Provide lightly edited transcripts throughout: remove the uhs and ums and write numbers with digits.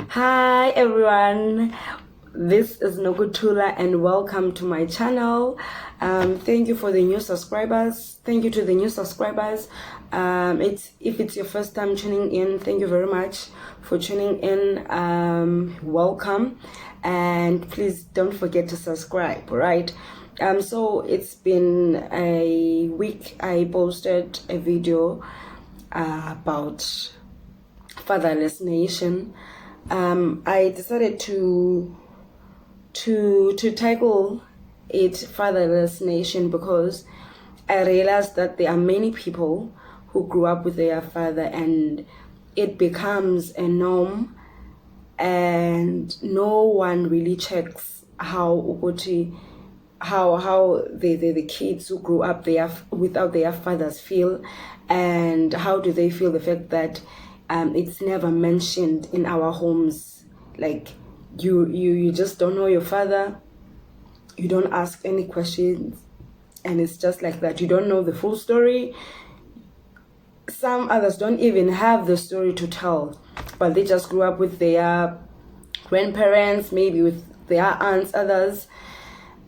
Hi everyone, this is Nokutula and welcome to my channel. Thank you for the new subscribers. Thank you to the new subscribers. If it's your first time tuning in, thank you very much for tuning in. Welcome, and please don't forget to subscribe. Right? So it's been a week. I posted a video about Fatherless Nation. I decided to tackle it Fatherless Nation because I realized that there are many people who grew up with their father and it becomes a norm, and no one really checks how the kids who grew up there without their fathers feel, and how do they feel the fact that it's never mentioned in our homes. Like you just don't know your father, you don't ask any questions, and it's just like that. You don't know the full story. Some others don't even have the story to tell, but they just grew up with their grandparents, maybe with their aunts, others,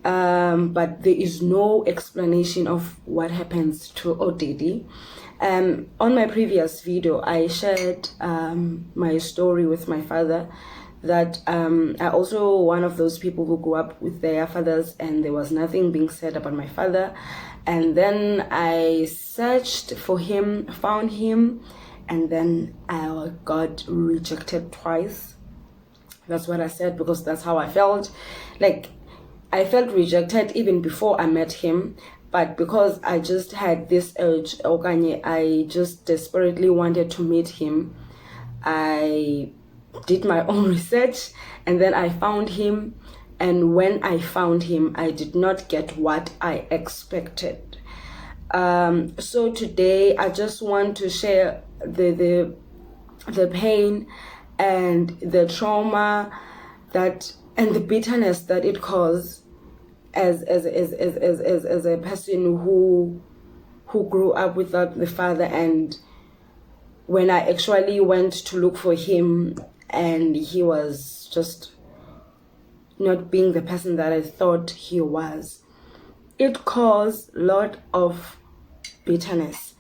but there is no explanation of what happens to Odidi. On my previous video, I shared my story with my father, that I also one of those people who grew up with their fathers and there was nothing being said about my father. And then I searched for him, found him, and then I got rejected twice. That's what I said, because that's how I felt. Like, I felt rejected even before I met him, but because I just had this urge, I just desperately wanted to meet him. I did my own research and then I found him, and when I found him, I did not get what I expected. So today I just want to share the pain and the trauma that and the bitterness that it caused as a person who grew up without the father. And when I actually went to look for him and he was just not being the person that I thought he was, it caused a lot of bitterness.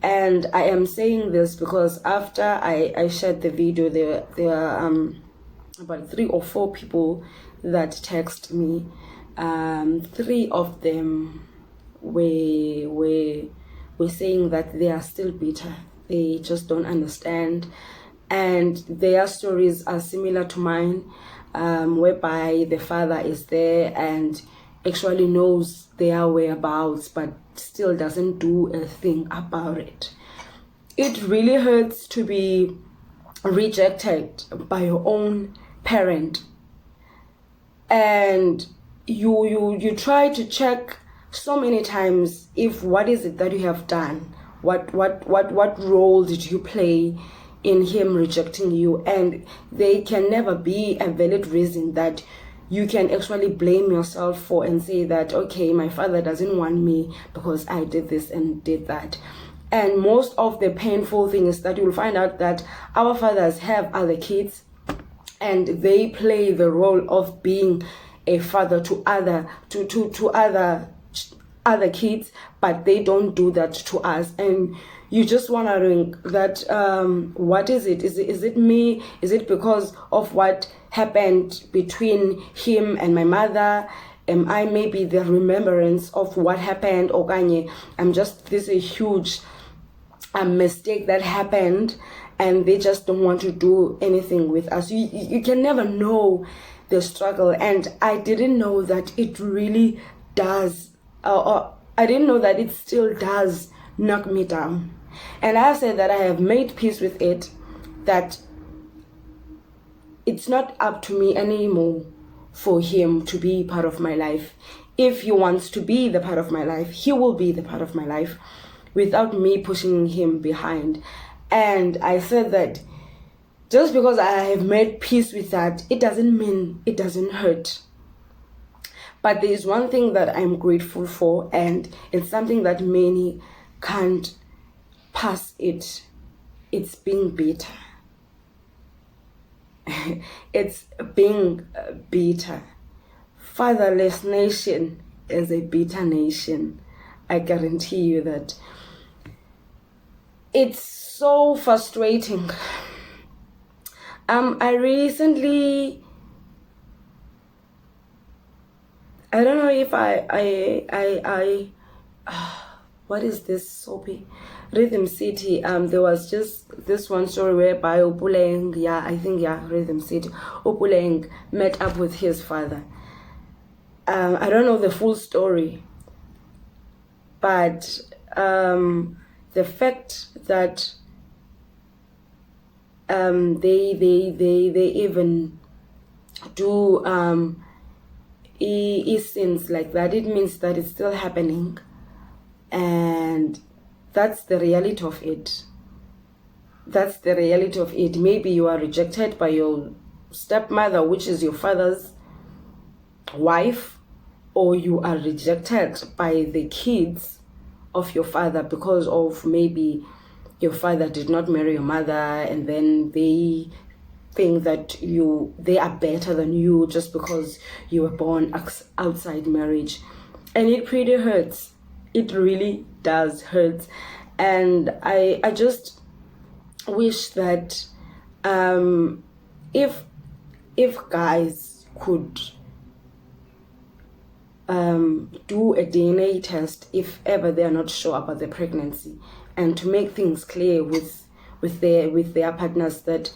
And I am saying this because after I shared the video, there were about 3 or 4 people that text me. 3 of them were saying that they are still bitter. They just don't understand, and their stories are similar to mine, whereby the father is there and actually knows their whereabouts but still doesn't do a thing about it. It really hurts to be rejected by your own parent, and you try to check so many times if what is it that you have done, what role did you play in him rejecting you, and there can never be a valid reason that you can actually blame yourself for and say that, okay, my father doesn't want me because I did this and did that. And most of the painful thing is that you'll find out that our fathers have other kids and they play the role of being a father to other kids, but they don't do that to us. And you just wondering that what is it? Is it me? Is it because of what happened between him and my mother? Am I maybe the remembrance of what happened? Or I'm just this a huge mistake that happened, and they just don't want to do anything with us. You can never know the struggle, and I didn't know that it really does. I didn't know that it still does knock me down. And I said that I have made peace with it, that it's not up to me anymore for him to be part of my life. If he wants to be the part of my life, he will be the part of my life without me pushing him behind. And I said that just because I have made peace with that, it doesn't mean it doesn't hurt. But there is one thing that I'm grateful for, and it's something that many can't pass it. It's being bitter. It's being bitter. Fatherless nation is a bitter nation. I guarantee you that. It's so frustrating. I recently, I don't know if what is this soapy? Rhythm City. There was just this one story whereby Opuleng, Rhythm City, Opuleng met up with his father. I don't know the full story, but the fact that they even do sins like that, it means that it's still happening, and that's the reality of it. That's the reality of it. Maybe you are rejected by your stepmother, which is your father's wife, or you are rejected by the kids of your father because of maybe your father did not marry your mother, and then they think that they are better than you just because you were born outside marriage. And it pretty hurts. It really does hurt. And I just wish that if guys could do a DNA test if ever they are not sure about their pregnancy, and to make things clear with their partners that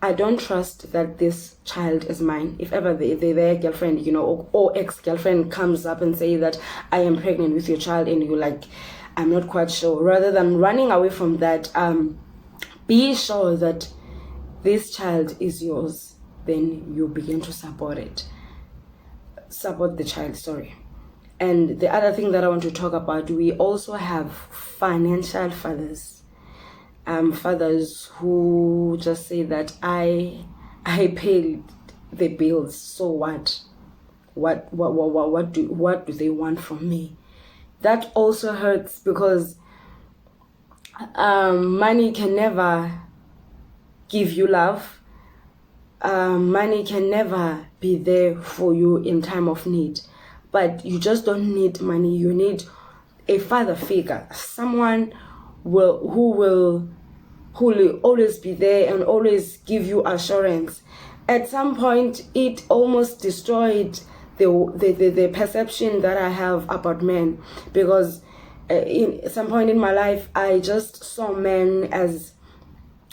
I don't trust that this child is mine. If ever their girlfriend, or ex-girlfriend comes up and say that I am pregnant with your child, and you're like, I'm not quite sure, rather than running away from that, be sure that this child is yours. Then you begin to support the child, sorry. And the other thing that I want to talk about, we also have financial fathers. Fathers who just say that I paid the bills, so what do they want from me? That also hurts, because money can never give you love. Money can never be there for you in time of need. But you just don't need money. You need a father figure, someone who will always be there and always give you assurance. At some point, it almost destroyed the perception that I have about men, because in some point in my life, I just saw men as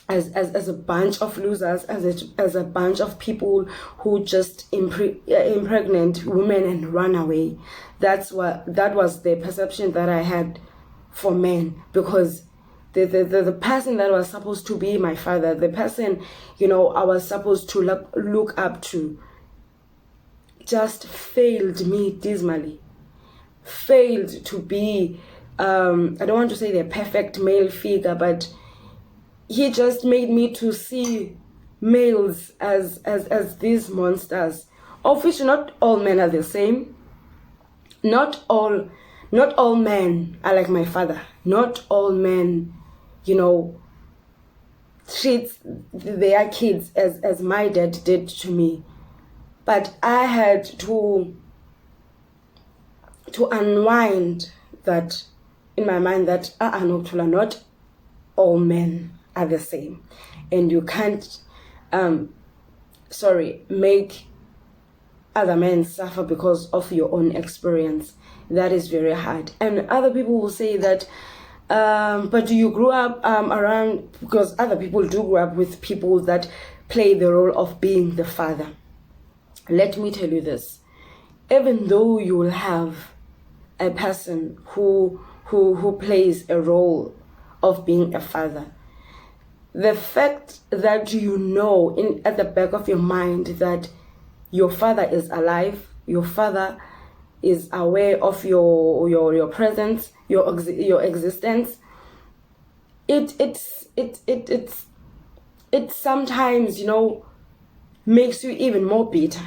a bunch of losers, as a bunch of people who just impregnate women and run away. That was the perception that I had for men, because the person that was supposed to be my father, the person I was supposed to look up to, just failed me dismally. Failed to be I don't want to say the perfect male figure, but he just made me to see males as these monsters, of which not all men are the same. Not all men are like my father. Not all men, treat their kids as my dad did to me. But I had to unwind that in my mind, that no, Tula, not all men are the same, and you can't make other men suffer because of your own experience. That is very hard. And other people will say that but you grew up around, because other people do grow up with people that play the role of being the father. Let me tell you this: even though you will have a person who plays a role of being a father, the fact that at the back of your mind that your father is alive, your father is aware of your presence, your existence, it sometimes makes you even more bitter.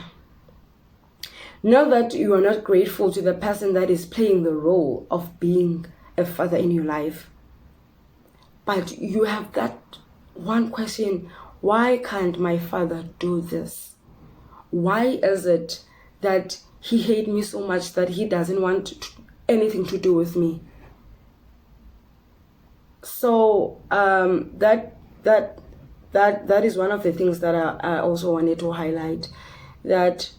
Not that you are not grateful to the person that is playing the role of being a father in your life, but you have that one question: why can't my father do this? Why is it that he hates me so much that he doesn't want anything to do with me? So that is one of the things that I also wanted to highlight, that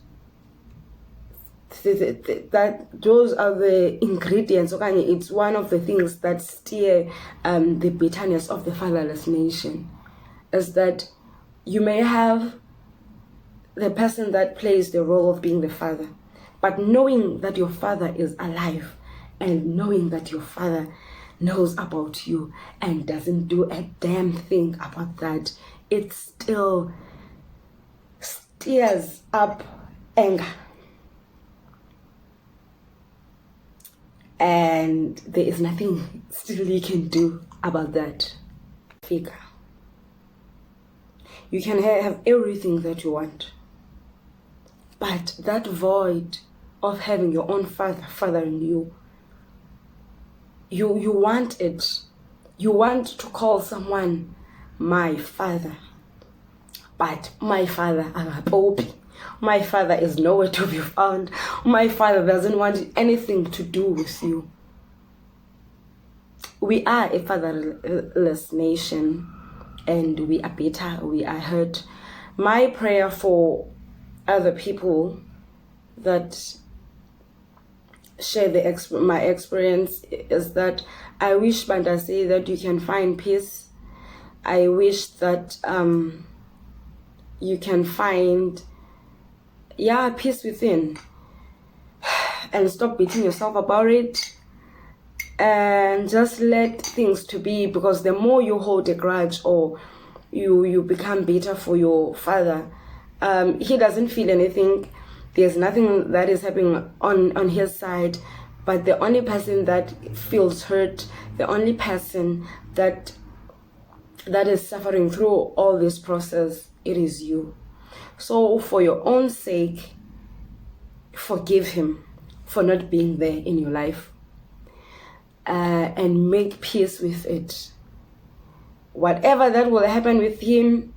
that those are the ingredients. Okay, it's one of the things that steer the bitterness of the fatherless nation, is that you may have the person that plays the role of being the father, but knowing that your father is alive and knowing that your father knows about you and doesn't do a damn thing about that, it still stirs up anger. And there is nothing still you can do about that. Figure. You can have everything that you want, but that void of having your own father fathering you, you want it. You want to call someone my father, but my father, my father is nowhere to be found. My father doesn't want anything to do with you. We are a fatherless nation, and we are bitter, we are hurt. My prayer for other people that share my experience is that I wish, Bandasi, that you can find peace. I wish that you can find peace within, and stop beating yourself about it, and just let things to be. Because the more you hold a grudge, or you become bitter for your father, he doesn't feel anything. There's nothing that is happening on his side, but the only person that feels hurt, the only person that is suffering through all this process, it is you. So for your own sake, forgive him for not being there in your life, and make peace with it. Whatever that will happen with him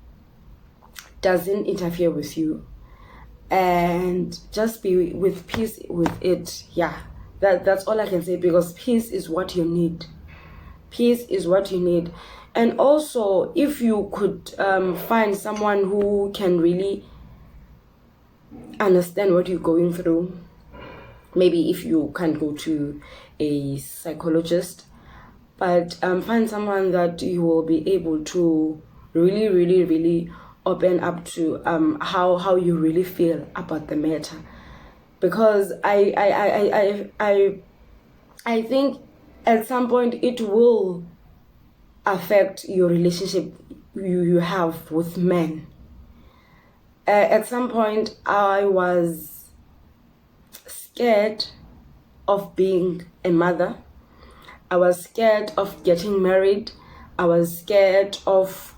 doesn't interfere with you, and just be with peace with it. That's all I can say, because peace is what you need. Peace is what you need. And also, if you could find someone who can really understand what you're going through, maybe if you can't go to a psychologist, but find someone that you will be able to really, really, really open up to how you really feel about the matter. Because I think at some point it will affect your relationship you have with men. At some point I was scared of being a mother. I was scared of getting married. I was scared of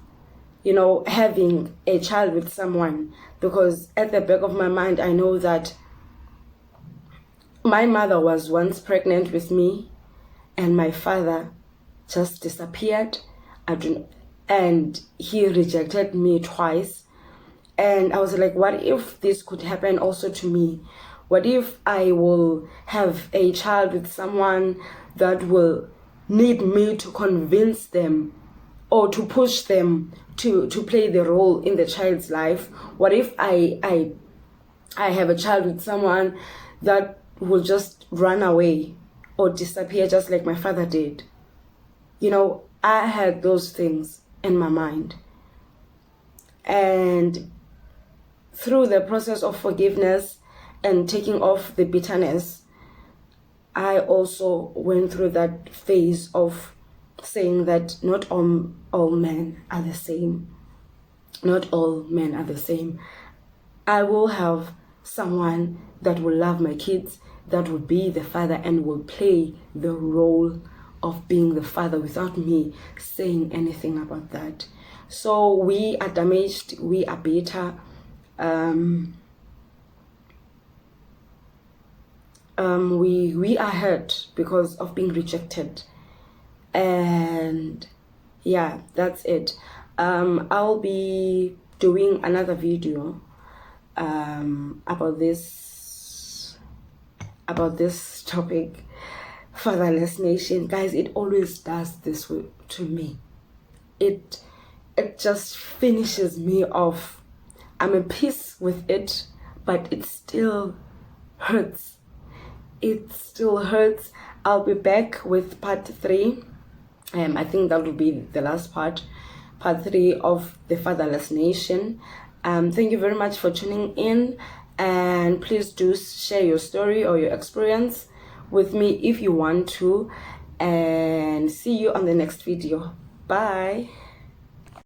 having a child with someone, because at the back of my mind I know that my mother was once pregnant with me and my father just disappeared, and he rejected me twice. And I was like, what if this could happen also to me? What if I will have a child with someone that will need me to convince them or to push them to play the role in the child's life? What if I have a child with someone that will just run away or disappear just like my father did? I had those things in my mind. And through the process of forgiveness and taking off the bitterness, I also went through that phase of saying that not all men are the same. Not all men are the same. I will have someone that will love my kids, that will be the father and will play the role of being the father without me saying anything about that. So we are damaged, we are bitter, we are hurt because of being rejected. And that's it. I'll be doing another video about this topic, fatherless nation. Guys, it always does this to me. It just finishes me off. I'm at peace with it, but it still hurts. It still hurts. I'll be back with part 3. I think that will be the last part 3 of the Fatherless Nation. Thank you very much for tuning in, and please do share your story or your experience with me if you want to, and see you on the next video. Bye.